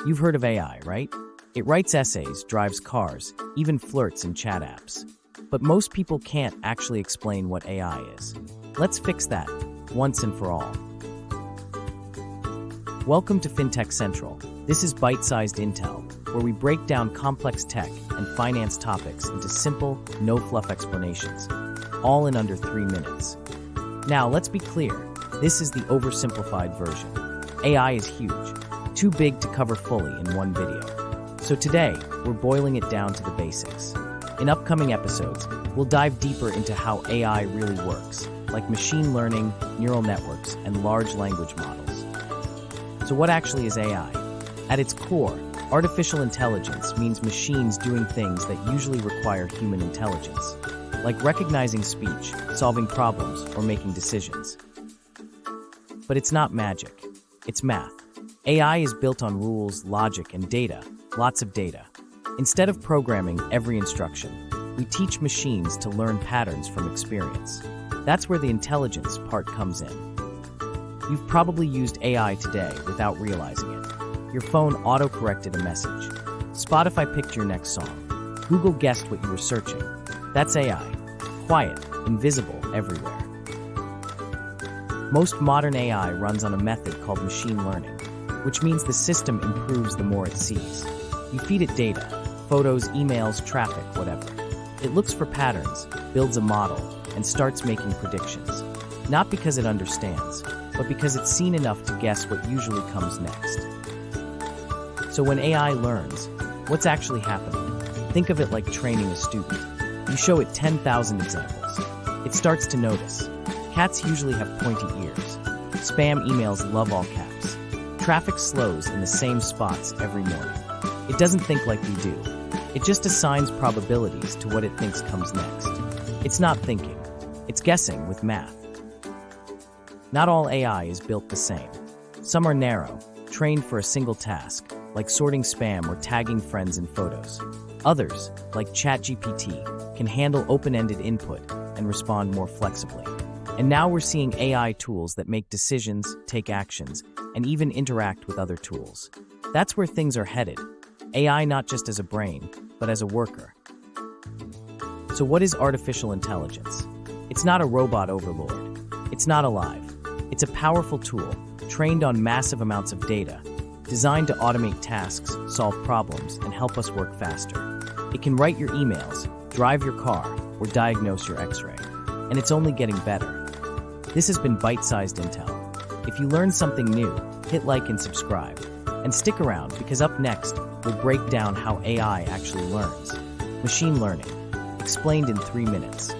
You've heard of AI, right? It writes essays, drives cars, even flirts in chat apps. But most people can't actually explain what AI is. Let's fix that, once and for all. Welcome to FinTech Central. This is Byte-Sized Intel, where we break down complex tech and finance topics into simple, no-fluff explanations, all in under 3 minutes. Now, let's be clear. This is the oversimplified version. AI is huge, too big to cover fully in one video. So today, we're boiling it down to the basics. In upcoming episodes, we'll dive deeper into how AI really works, like machine learning, neural networks, and large language models. So what actually is AI? At its core, artificial intelligence means machines doing things that usually require human intelligence, like recognizing speech, solving problems, or making decisions. But it's not magic. It's math. AI is built on rules, logic, and data, lots of data. Instead of programming every instruction, we teach machines to learn patterns from experience. That's where the intelligence part comes in. You've probably used AI today without realizing it. Your phone auto-corrected a message. Spotify picked your next song. Google guessed what you were searching. That's AI. Quiet, invisible, everywhere. Most modern AI runs on a method called machine learning, which means the system improves the more it sees. You feed it data, photos, emails, traffic, whatever. It looks for patterns, builds a model, and starts making predictions. Not because it understands, but because it's seen enough to guess what usually comes next. So when AI learns, what's actually happening? Think of it like training a student. You show it 10,000 examples. It starts to notice. Cats usually have pointy ears. Spam emails love all caps. Traffic slows in the same spots every morning. It doesn't think like we do. It just assigns probabilities to what it thinks comes next. It's not thinking. It's guessing with math. Not all AI is built the same. Some are narrow, trained for a single task, like sorting spam or tagging friends in photos. Others, like ChatGPT, can handle open-ended input and respond more flexibly. And now we're seeing AI tools that make decisions, take actions, and even interact with other tools. That's where things are headed. AI not just as a brain, but as a worker. So what is artificial intelligence? It's not a robot overlord. It's not alive. It's a powerful tool, trained on massive amounts of data, designed to automate tasks, solve problems, and help us work faster. It can write your emails, drive your car, or diagnose your X-ray. And it's only getting better. This has been Byte-Sized Intel. If you learned something new, hit like and subscribe. And stick around, because up next, we'll break down how AI actually learns. Machine learning, explained in 3 minutes.